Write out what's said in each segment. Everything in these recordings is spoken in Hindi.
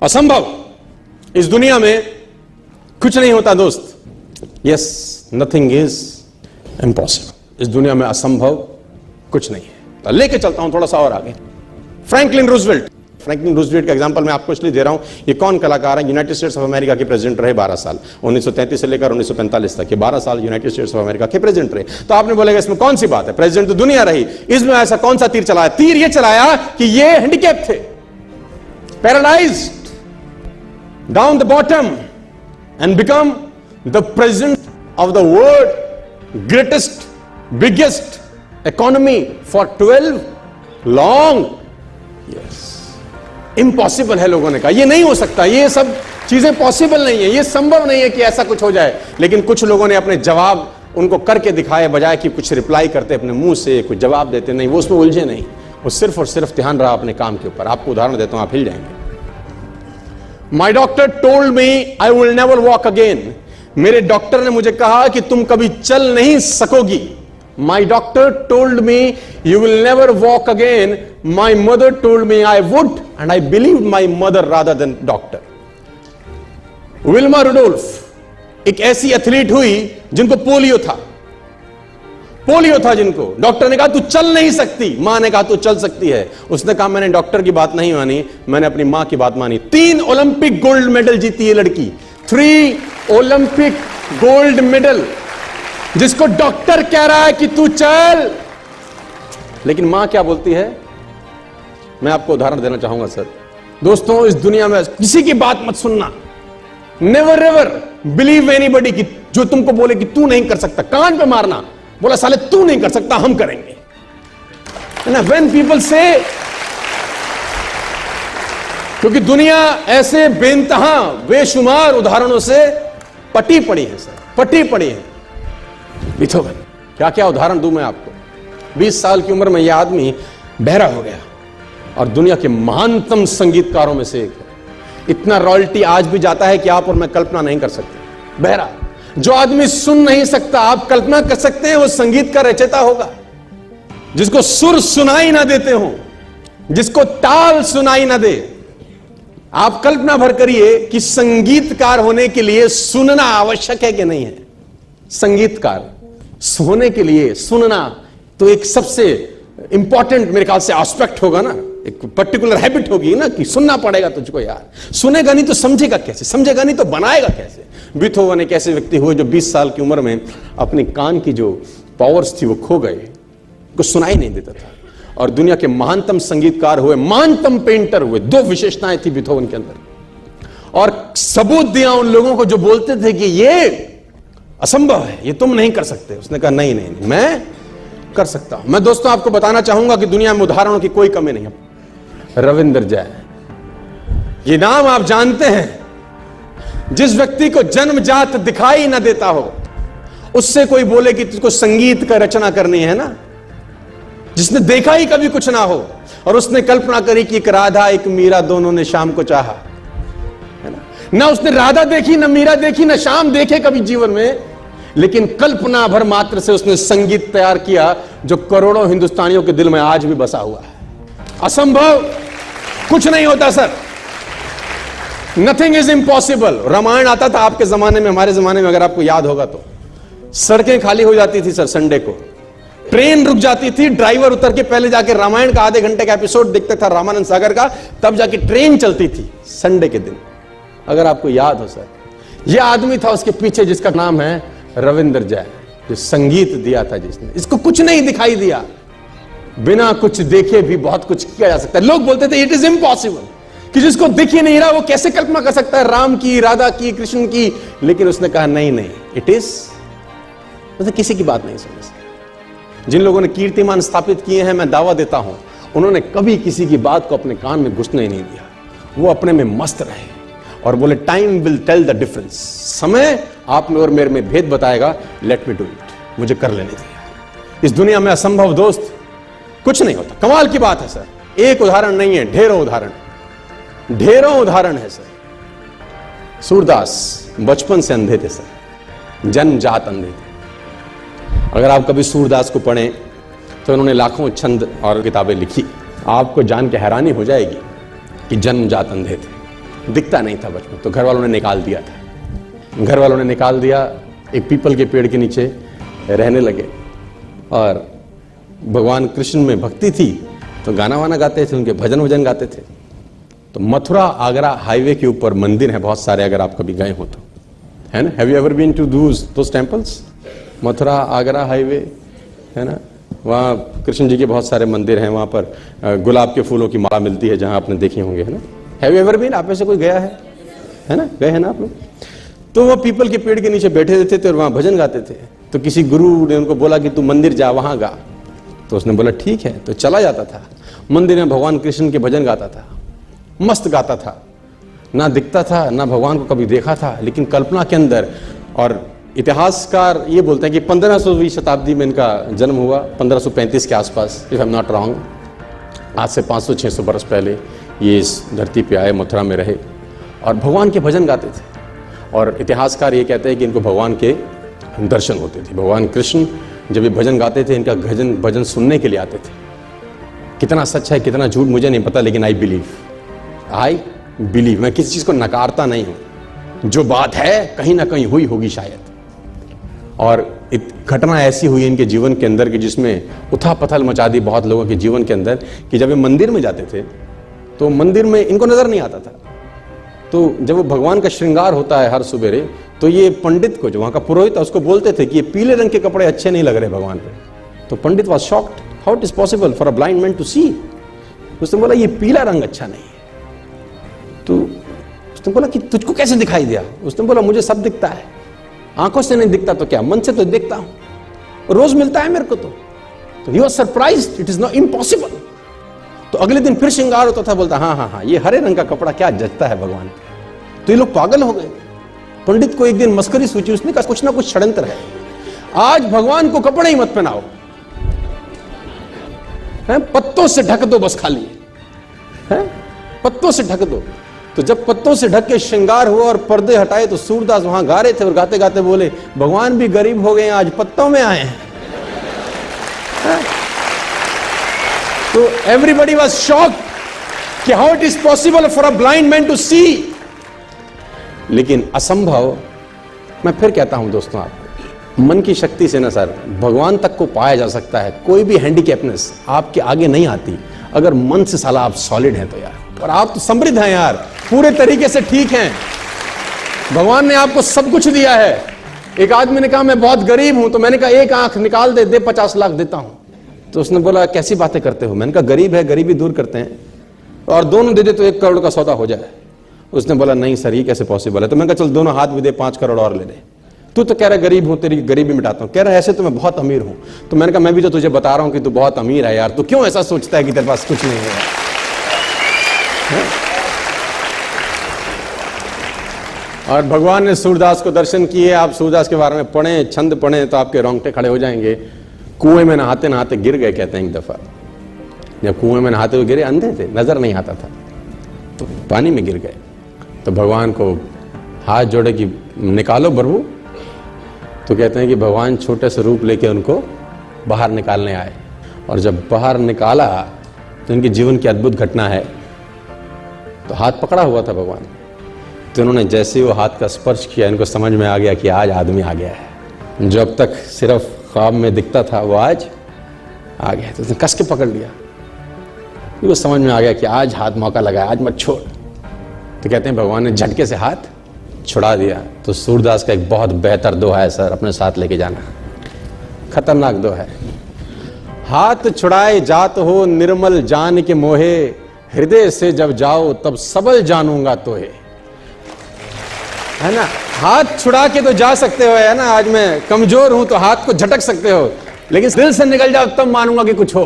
असंभव, इस दुनिया में कुछ नहीं होता दोस्त। Yes, nothing is impossible. इस दुनिया में असंभव कुछ नहीं है। तो लेके चलता हूं थोड़ा सा और आगे। फ्रैंकलिन रूजवेल्ट का एग्जांपल मैं आपको इसलिए दे रहा हूं, ये कौन कलाकार है? यूनाइटेड स्टेट्स ऑफ अमेरिका के प्रेसिडेंट रहे 12 साल, 1933 से लेकर 1945 तक, ये 12 साल यूनाइटेड स्टेट्स ऑफ अमेरिका के प्रेसिडेंट रहे। तो आपने बोलेगा इसमें कौन सी बात है, प्रेसिडेंट तो दुनिया रही, इसमें ऐसा कौन सा तीर चलाया? तीर ये चलाया कि ये हैंडीकैप थे, paralysed down the bottom and become the president of the world greatest biggest economy for 12 long years. Impossible है लोगों ने कहा, ये नहीं हो सकता, ये सब चीजें पॉसिबल नहीं है, ये संभव नहीं है कि ऐसा कुछ हो जाए। लेकिन कुछ लोगों ने अपने जवाब उनको करके दिखाए, बजाय कि कुछ रिप्लाई करते अपने मुंह से कुछ जवाब देते, नहीं, वो उसमें उलझे नहीं, वो सिर्फ और सिर्फ ध्यान रहा अपने काम के ऊपर। आपको उदाहरण देता हूं, आप हिल जाएंगे। माई doctor told me I will never walk again. मेरे डॉक्टर ने मुझे कहा कि तुम कभी चल नहीं सकोगी। My doctor told me you will never walk again. My mother told me I would, and I believed my mother rather than doctor. Wilma Rudolph एक ऐसी एथलीट हुई जिनको पोलियो था जिनको डॉक्टर ने कहा तू चल नहीं सकती, मां ने कहा तू चल सकती है। उसने कहा मैंने डॉक्टर की बात नहीं मानी, मैंने अपनी मां की बात मानी। 3 ओलंपिक गोल्ड मेडल जीती ये लड़की, 3 ओलंपिक गोल्ड मेडल, जिसको डॉक्टर कह रहा है कि तू चल, लेकिन मां क्या बोलती है? मैं आपको उदाहरण देना चाहूंगा सर। दोस्तों, इस दुनिया में किसी की बात मत सुनना, नेवर एवर बिलीव एनीबॉडी कि जो तुमको बोले कि तू नहीं कर सकता, कान पे मारना, बोला साले तू नहीं कर सकता, हम करेंगे ना। व्हेन पीपल से, क्योंकि दुनिया ऐसे बेइंतहा बेशुमार उदाहरणों से पटी पड़ी है सर, पटी पड़ी है। बीथोवन, क्या क्या उदाहरण दूं मैं आपको। 20 साल की उम्र में यह आदमी बहरा हो गया और दुनिया के महानतम संगीतकारों में से एक है। इतना रॉयल्टी आज भी जाता है कि आप और मैं कल्पना नहीं कर सकते। बहरा, जो आदमी सुन नहीं सकता, आप कल्पना कर सकते हैं वो संगीत का रचयिता होगा। जिसको सुर सुनाई ना देते हो, जिसको ताल सुनाई ना दे। आप कल्पना भर करिए कि संगीतकार होने के लिए सुनना आवश्यक है कि नहीं है। संगीतकार होने के लिए सुनना तो एक सबसे इंपॉर्टेंट मेरे ख्याल से एस्पेक्ट होगा ना, एक पर्टिकुलर हैबिट होगी ना कि सुनना पड़ेगा तुझको यार। सुनेगा नहीं तो समझेगा कैसे, समझेगा नहीं तो बनाएगा कैसे। बीथोवन एक ऐसे व्यक्ति हुए जो 20 साल की उम्र में अपने कान की जो पावर्स थी वो खो गए, कुछ सुनाई नहीं देता था, और दुनिया के महानतम संगीतकार हुए, महानतम पेंटर हुए। 2 विशेषताएं थी बीथोवन के अंदर, और सबूत दिया उन लोगों को जो बोलते थे कि ये असंभव है, ये तुम नहीं कर सकते। उसने कहा नहीं नहीं, नहीं मैं कर सकता हूं। मैं दोस्तों आपको बताना चाहूंगा कि दुनिया में उदाहरणों की कोई कमी नहीं है। रविंद्र जय, ये नाम आप जानते हैं। जिस व्यक्ति को जन्मजात दिखाई ना देता हो, उससे कोई बोले कि तुझको संगीत का रचना करनी है ना, जिसने देखा ही कभी कुछ ना हो, और उसने कल्पना करी कि एक राधा एक मीरा दोनों ने शाम को चाहा, है ना उसने राधा देखी, ना मीरा देखी, ना शाम देखे कभी जीवन में, लेकिन कल्पना भर मात्र से उसने संगीत तैयार किया जो करोड़ों हिंदुस्तानियों के दिल में आज भी बसा हुआ है। असंभव कुछ नहीं होता sir, nothing is impossible. Ramayana आता था आपके जमाने में, हमारे जमाने में अगर आपको याद होगा तो सड़कें खाली हो जाती थी सर, संडे को ट्रेन रुक जाती थी, ड्राइवर उतर के पहले जाके रामायण का आधे घंटे का एपिसोड देखता था रामानंद सागर का, तब जाके ट्रेन चलती थी संडे के दिन, अगर आपको याद हो सर। यह आदमी था उसके पीछे जिसका नाम है रविंद्र जय, जो संगीत दिया था जिसने। इसको कुछ नहीं दिखाई दिया, बिना कुछ देखे भी बहुत कुछ किया जा सकता है। लोग बोलते थे इट इज इम्पॉसिबल, कि जिसको दिख ही नहीं रहा वो कैसे कल्पना कर सकता है राम की, राधा की, कृष्ण की। लेकिन उसने कहा नहीं नहीं, इट इज, मतलब किसी की बात नहीं सुनी। जिन लोगों ने कीर्तिमान स्थापित किए हैं, मैं दावा देता हूं, उन्होंने कभी किसी की बात को अपने कान में घुसने ही नहीं दिया। वो अपने में मस्त रहे और बोले time will tell the difference, समय आप में और मेरे में भेद बताएगा, लेट मी डू इट, मुझे कर लेने दिया। इस दुनिया में असंभव दोस्त कुछ नहीं होता। कमाल की बात है सर, एक उदाहरण नहीं है, ढेरों उदाहरण है सर। सूरदास बचपन से अंधे थे सर, जन्मजात अंधे थे। अगर आप कभी सूरदास को पढ़ें तो उन्होंने लाखों छंद और किताबें लिखी, आपको जान के हैरानी हो जाएगी कि जन्मजात अंधे थे। दिखता नहीं था बचपन, तो घर वालों ने निकाल दिया था। घर वालों ने निकाल दिया, एक पीपल के पेड़ के नीचे रहने लगे। और भगवान कृष्ण में भक्ति थी तो गाना वाना गाते थे, उनके भजन वजन गाते थे। तो मथुरा आगरा हाईवे के ऊपर मंदिर है बहुत सारे, अगर आप कभी गए हो तो, है ना। Have you ever been to those temples? Mathura Agra highway है ना, वहाँ कृष्ण जी के बहुत सारे मंदिर हैं। वहाँ पर गुलाब के फूलों की माला मिलती है, जहाँ आपने देखे होंगे, है ना। Have you ever been? आप में से कोई गया है ना, गए हैं ना आप लोग? तो वो पीपल के पेड़ के नीचे बैठे रहते थे और वहाँ भजन गाते थे। तो किसी गुरु ने उनको बोला कि तू मंदिर जा, वहाँ गा। तो उसने बोला ठीक है, तो चला जाता था मंदिर में, भगवान कृष्ण के भजन गाता था, मस्त गाता था, ना दिखता था ना भगवान को कभी देखा था, लेकिन कल्पना के अंदर। और इतिहासकार ये बोलते हैं कि 1500वीं शताब्दी में इनका जन्म हुआ, 1535 के आसपास, if I am not wrong. आज से 500-600 बरस पहले ये इस धरती पे आए, मथुरा में रहे और भगवान के भजन गाते थे। और इतिहासकार ये कहते हैं कि इनको भगवान के दर्शन होते थे। भगवान कृष्ण जब ये भजन गाते थे, इनका भजन सुनने के लिए आते थे। कितना सच है कितना झूठ मुझे नहीं पता, लेकिन आई बिलीव, मैं किसी चीज को नकारता नहीं हूं। जो बात है कहीं ना कहीं हुई होगी शायद। और घटना ऐसी हुई इनके जीवन के अंदर कि जिसमें उथल पुथल मचा दी बहुत लोगों के जीवन के अंदर, कि जब ये मंदिर में जाते थे तो मंदिर में इनको नजर नहीं आता था। तो जब वो भगवान का श्रृंगार होता है हर सुबेरे, तो ये पंडित को, जो वहां का पुरोहित था, उसको बोलते थे कि ये पीले रंग के कपड़े अच्छे नहीं लग रहे भगवान पे। तो pandit was shocked, how it is possible for a blind man to see. उसने बोला ये पीला रंग अच्छा नहीं है। तो उसने बोला कि तुझको कैसे दिखाई दिया? उसने बोला मुझे सब दिखता है, आंखों से नहीं दिखता तो क्या, मन से तो देखता हूं, रोज मिलता है मेरे को। तो he was surprised, it is not impossible. तो अगले दिन फिर श्रृंगार होता था, बोलता हाँ, ये हरे रंग का कपड़ा क्या जचता है भगवान। तो ये लोग पागल हो गए। पंडित को एक दिन मस्करी सूझी, उसने कहा कुछ ना कुछ षड्यंत्र है, आज भगवान को कपड़े ही मत पहनाओ, पत्तों से ढक दो बस, खाली है पत्तों से ढक दो। तो जब पत्तों से ढक के श्रृंगार हुआ और पर्दे हटाए, तो सूरदास वहां गा रहे थे और गाते गाते बोले भगवान भी गरीब हो गए, आज पत्तों में आए हैं। तो एवरीबडी वाज शॉक्ड कि how it is possible for a blind man to see. लेकिन असंभव, मैं फिर कहता हूं दोस्तों, आपको मन की शक्ति से ना सर भगवान तक को पाया जा सकता है। कोई भी हैंडीकैपनेस आपके आगे नहीं आती अगर मन से साला आप सॉलिड हैं तो यार। और आप तो समृद्ध हैं यार, पूरे तरीके से ठीक हैं, भगवान ने आपको सब कुछ दिया है। एक आदमी ने कहा मैं बहुत गरीब हूं, तो मैंने कहा एक आंख निकाल दे 50 लाख देता हूं। तो उसने बोला कैसी बातें करते हो? मैंने कहा गरीब है, गरीबी दूर करते हैं, और दोनों दे दे तो 1 करोड़ का सौदा हो जाए। उसने बोला नहीं सर ये कैसे पॉसिबल है? तो मैंने कहा चल दोनों हाथ भी दे, 5 करोड़ और ले दे। तू तो कह रहा गरीब हूं, तेरी गरीबी मिटाता हूं। कह रहा ऐसे तो मैं बहुत अमीर हूं। तो मैंने कहा मैं भी तो तुझे बता रहा हूं कि तू बहुत अमीर है यार, तू क्यों ऐसा सोचता है कि तेरे पास कुछ नहीं है? और भगवान ने सूरदास को दर्शन किए। आप सूरदास के बारे में पढ़ें, छंद पढ़ें तो आपके रोंगटे खड़े हो जाएंगे। कुएं में नहाते नहाते गिर गए, कहते हैं एक दफा। जब कुएं में नहाते हुए गिरे, अंधे थे, नजर नहीं आता था, तो पानी में गिर गए। तो भगवान को हाथ जोड़े कि निकालो प्रभु। तो कहते हैं कि भगवान छोटे से रूप लेके उनको बाहर निकालने आए, और जब बाहर निकाला तो इनके जीवन की अद्भुत घटना है। तो हाथ पकड़ा हुआ था भगवान, तो इन्होंने जैसे वो हाथ का स्पर्श किया, इनको समझ में आ गया कि आज आदमी आ गया है। जो अब तक सिर्फ ख्वाब में दिखता था वो आज आ गया। तो उसने कस के पकड़ लिया, वो समझ में आ गया कि आज हाथ मौका लगा है, आज मत छोड़। तो कहते हैं भगवान ने झटके से हाथ छुड़ा दिया। तो सूरदास का एक बहुत बेहतर दोहा है सर, अपने साथ लेके जाना, खतरनाक दोहा है। हाथ छुड़ाए जात हो निर्मल जान के मोहे, हृदय से जब जाओ तब सबल जानूंगा तोहे। है ना, हाथ छुड़ा के तो जा सकते हो, है ना, आज मैं कमजोर हूं तो हाथ को झटक सकते हो, लेकिन दिल से निकल जाओ तब मानूंगा कि कुछ हो।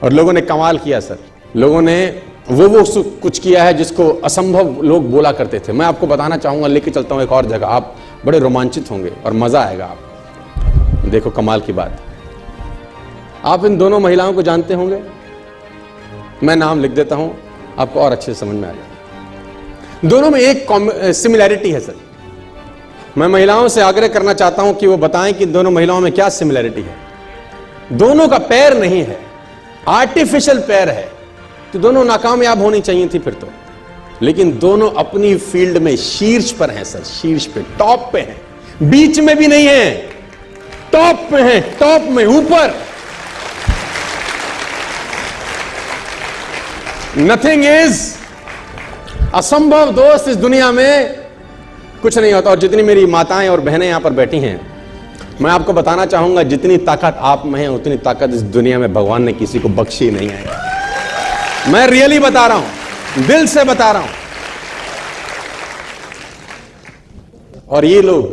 और लोगों ने कमाल किया सर, लोगों ने वो कुछ किया है जिसको असंभव लोग बोला करते थे। मैं आपको बताना चाहूंगा, लेके चलता हूं एक और जगह, आप बड़े रोमांचित होंगे और मजा आएगा। आप देखो कमाल की बात, आप इन दोनों महिलाओं को जानते होंगे, मैं नाम लिख देता हूं, आपको और अच्छे से समझ में आ जाएगा। दोनों में एक सिमिलैरिटी है सर। मैं महिलाओं से आग्रह करना चाहता हूं कि वो बताएं कि दोनों महिलाओं में क्या सिमिलैरिटी है। दोनों का पैर नहीं है, आर्टिफिशियल पैर है, तो दोनों नाकामयाब होनी चाहिए थी फिर तो। लेकिन दोनों अपनी फील्ड में शीर्ष पर हैं सर, शीर्ष पे, टॉप पे हैं, बीच में भी नहीं है, टॉप पे हैं, टॉप में, ऊपर। नथिंग इज असंभव दोस्त, इस दुनिया में कुछ नहीं होता। और जितनी मेरी माताएं और बहनें यहां पर बैठी हैं, मैं आपको बताना चाहूंगा, जितनी ताकत आप में है उतनी ताकत इस दुनिया में भगवान ने किसी को बख्शी नहीं है। मैं रियली बता रहा हूं, दिल से बता रहा हूं। और ये लोग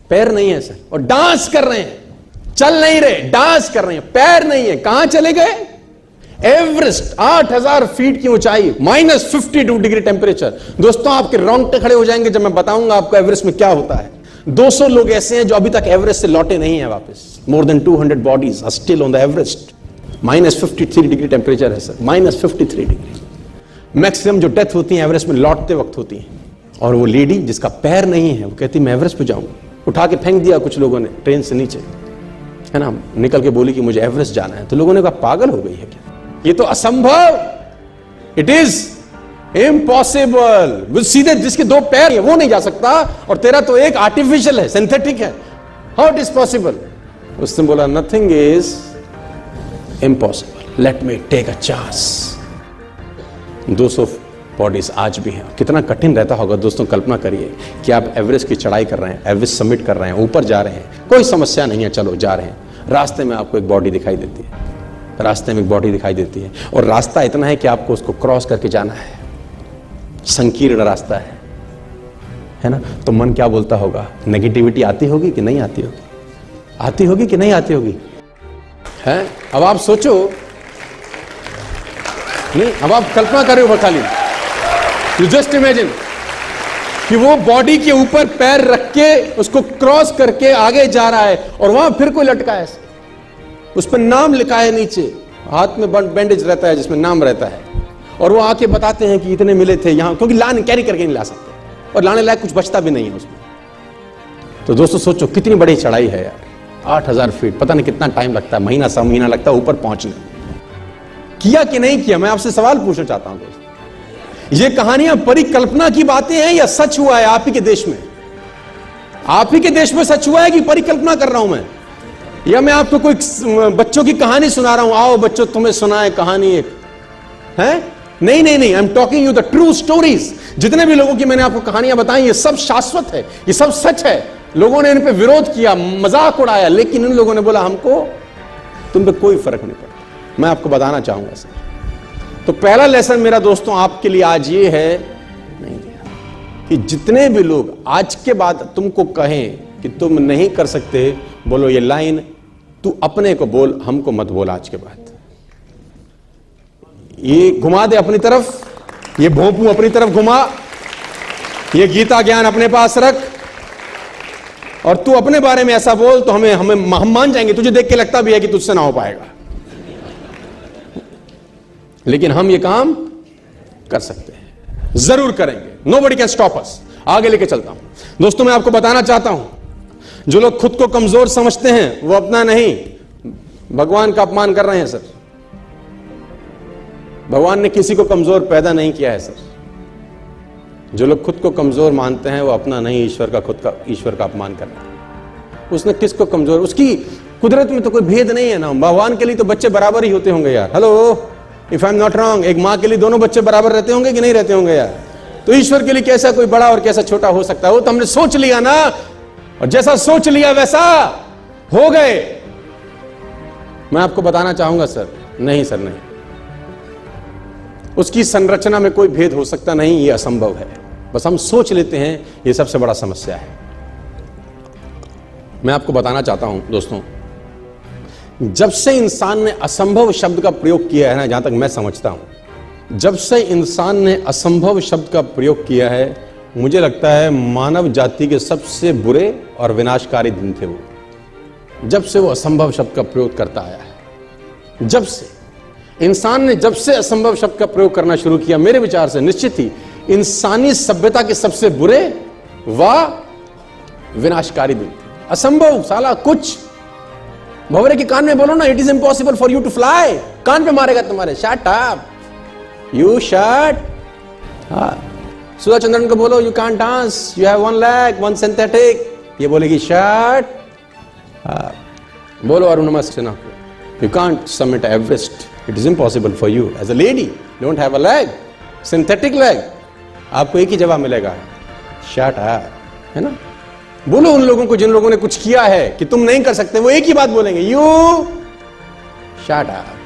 पैर नहीं है सर, और डांस कर रहे हैं, चल नहीं रहे, डांस कर रहे हैं, पैर नहीं है। कहां चले गए? एवरेस्ट 8000 फीट की ऊंचाई, -52 डिग्री टेम्परेचर। दोस्तों आपके रोंगटे खड़े हो जाएंगे जब मैं बताऊंगा आपको एवरेस्ट में क्या होता है। 200 लोग ऐसे हैं जो अभी तक एवरेस्ट से लौटे नहीं है वापस। More than 200 bodies are still on the Everest. -53 degree temperature है सर, -53 डिग्री। मैक्सिमम जो डेथ होती है एवरेस्ट में लौटते वक्त होती है। और वो लेडी जिसका पैर नहीं है वो कहती मैं एवरेस्ट पे जाऊंगा, उठा के फेंक दिया कुछ लोगों ने ट्रेन से नीचे, है ना, निकल के बोली कि मुझे एवरेस्ट जाना है। तो लोगों ने कहा पागल हो गई है क्या, ये तो असंभव, इट इज इम्पॉसिबल। वो सीधे जिसके 2 पैर है वो नहीं जा सकता, और तेरा तो एक आर्टिफिशियल है, सिंथेटिक है, हाउ इट इज पॉसिबल? उसने बोला nothing is impossible, let me take a chance. 200 bodies आज भी हैं। कितना कठिन रहता होगा दोस्तों, कल्पना करिए कि आप एवरेस्ट की चढ़ाई कर रहे हैं, एवरेस्ट समिट कर रहे हैं, ऊपर जा रहे हैं, कोई समस्या नहीं है, चलो जा रहे हैं। रास्ते में आपको एक बॉडी दिखाई देती है, रास्ते में एक बॉडी दिखाई देती है, और रास्ता इतना है कि आपको उसको क्रॉस करके जाना है, संकीर्ण रास्ता है ना। तो मन क्या बोलता होगा? नेगेटिविटी आती होगी कि नहीं आती होगी? आती होगी कि नहीं आती होगी? है? अब आप सोचो, नहीं, अब आप कल्पना कर रहे हो खाली, यू जस्ट इमेजिन कि वो बॉडी के ऊपर पैर रख के उसको क्रॉस करके आगे जा रहा है, और वहां फिर कोई लटका है, उस पर नाम लिखा है नीचे, हाथ में बैंडेज रहता है जिसमें नाम रहता है, और वो आके बताते हैं कि इतने मिले थे यहां, क्योंकि कैरी करके नहीं ला सकते, और लाने लायक कुछ बचता भी नहीं है उसमें। तो दोस्तों सोचो कितनी बड़ी चढ़ाई है यार, 8000 फीट, पता नहीं कितना टाइम लगता है, महीना 6 महीना लगता है ऊपर पहुंचने। किया कि नहीं किया? मैं आपसे सवाल पूछना चाहता हूं दोस्तों, ये कहानियां परिकल्पना की बातें हैं या सच हुआ है आप ही के देश में? आप ही के देश में सच हुआ है कि परिकल्पना कर रहा हूं मैं, या मैं आपको कोई बच्चों की कहानी सुना रहा हूं, आओ बच्चों तुम्हें सुनाए कहानी एक, है? नहीं नहीं नहीं, I am talking you the true stories. जितने भी लोगों की मैंने आपको कहानियां बताई, ये सब शाश्वत है, ये सब सच है। लोगों ने इन पे विरोध किया, मजाक उड़ाया, लेकिन इन लोगों ने बोला हमको तुम पे कोई फर्क नहीं पड़ता। मैं आपको बताना चाहूंगा सर, तो पहला लेसन मेरा दोस्तों आपके लिए आज ये है नहीं कि जितने भी लोग आज के बाद तुमको कहें कि तुम नहीं कर सकते, बोलो ये लाइन तू अपने को बोल, हमको मत बोल। आज के बाद ये घुमा दे अपनी तरफ, ये भोंपू अपनी तरफ घुमा, ये गीता ज्ञान अपने पास रख, और तू अपने बारे में ऐसा बोल तो हम मान जाएंगे। तुझे देख के लगता भी है कि तुझसे ना हो पाएगा, लेकिन हम ये काम कर सकते हैं, जरूर करेंगे। Nobody can stop us. आगे लेके चलता हूं दोस्तों, मैं आपको बताना चाहता हूं, जो लोग खुद को कमजोर समझते हैं वो अपना नहीं, भगवान का अपमान कर रहे हैं सर। भगवान ने किसी को कमजोर पैदा नहीं किया है सर। जो लोग खुद को कमजोर मानते हैं वो अपना नहीं, ईश्वर का अपमान कर रहे हैं। उसने किसको कमजोर, उसकी कुदरत में तो कोई भेद नहीं है ना। भगवान के लिए तो बच्चे बराबर ही होते होंगे यार। Hello, if I am not wrong, एक मां के लिए दोनों बच्चे बराबर रहते होंगे कि नहीं रहते होंगे यार? तो ईश्वर के लिए कैसा कोई बड़ा और कैसा छोटा हो सकता है? वो तो हमने सोच लिया ना, और जैसा सोच लिया वैसा हो गए। मैं आपको बताना चाहूंगा सर, नहीं सर नहीं, उसकी संरचना में कोई भेद हो सकता नहीं, ये असंभव है। बस हम सोच लेते हैं, ये सबसे बड़ा समस्या है। मैं आपको बताना चाहता हूं दोस्तों, जब से इंसान ने असंभव शब्द का प्रयोग किया है ना, जहां तक मैं समझता हूं, जब से इंसान ने असंभव शब्द का प्रयोग किया है, मुझे लगता है मानव जाति के सबसे बुरे और विनाशकारी दिन थे वो, जब से वो असंभव शब्द का प्रयोग करता आया है। जब से इंसान ने जब से असंभव शब्द का प्रयोग करना शुरू किया, मेरे विचार से निश्चित ही इंसानी सभ्यता के सबसे बुरे व विनाशकारी दिन थे। असंभव साला कुछ, भंवरे के कान में बोलो ना, it is impossible for you to fly, कान पे मारेगा तुम्हारे, शट अप, यू शट। हाँ, सुधा चंद्रन को बोलो you can't dance, you have one leg, one synthetic, ये बोलेगी शट। बोलो अरुणिमा सिन्हा को, you can't summit Everest, it is impossible for you as a lady, don't have a leg, synthetic leg. आपको एक ही जवाब मिलेगा, शट अप, है ना। बोलो उन लोगों को जिन लोगों ने कुछ किया है कि तुम नहीं कर सकते, वो एक ही बात बोलेंगे, यू शट अप।